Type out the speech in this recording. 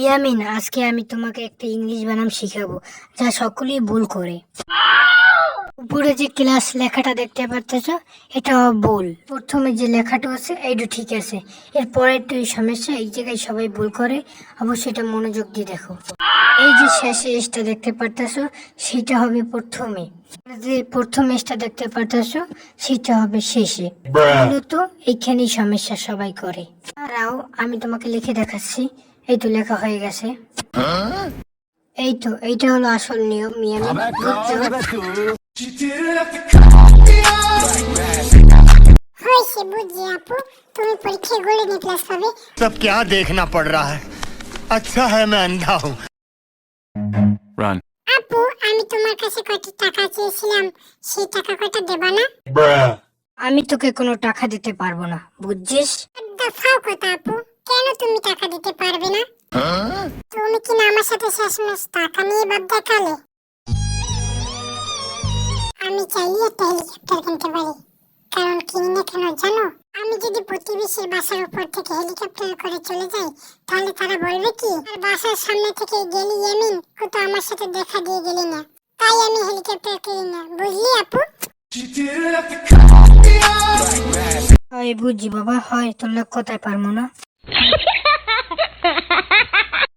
ইয়ামিন, আজকে আমি তোমাকে একটা ইংলিশ বানান শিখাবো যা সকলেই ভুল করে। উপরে যে ক্লাস লেখাটা দেখতে পাচ্ছ, এটা ভুল। প্রথমে যে লেখাটা আছে এইটা ঠিক আছে, এরপরে তো এই সমস্যা, এই জায়গায় সবাই ভুল করে। অবশ্যই এটা মনোযোগ দিয়ে দেখো। এই যে শেষে এসটা দেখতে পারতেছো, সেটা হবে প্রথমে। যে প্রথম এসটা দেখতে পারতেছো, সেটা হবে শেষে। মূলত এইখানেই সমস্যা সবাই করে। তারাও আমি তোমাকে লিখে দেখাচ্ছি। এই তো লেখা হয়ে গেছে। এই তো এইটা হলো আসল নিয়ম। মিয়ামি হয়েছে বুঝছি আপু, তুমি পরীক্ষায় গোল্ডেন এ প্লাস পাবে। सब क्या देखना पड़ रहा है। अच्छा है मैं अंधा हूँ। Run. আপু, আমি তোমার কাছে কত টাকা চেয়েছিলাম, সেই টাকা কয়টা দেবা না? আমি তোকে কোনো টাকা দিতে পারবো না, বুঝছিস? দফাও কথা আপু, কেন তুমি টাকা দিতে পারবে না? তুমি কি না আমার সাথে শেষমেশ টাকা নিয়ে ভাব দেখালে? আমি চাইলে একটা হেলিকপ্টার কিনতে পারি, কারণ কিনি না কেন জানো? আমি যদি প্রতিবেশীর বাসার উপর থেকে হেলিকপ্টার করে চলে যাই, তাহলে তারা বলবে কি আর বাসার সামনে থেকে গেলি ইয়ামিন, তো আমার সাথে দেখা দিয়ে গেলি না। তাই আমি হেলিকপ্টার কিনি না, বুঝলি আপু? হয় বুঝি বাবা, হয় তোর কথায় পারবো না।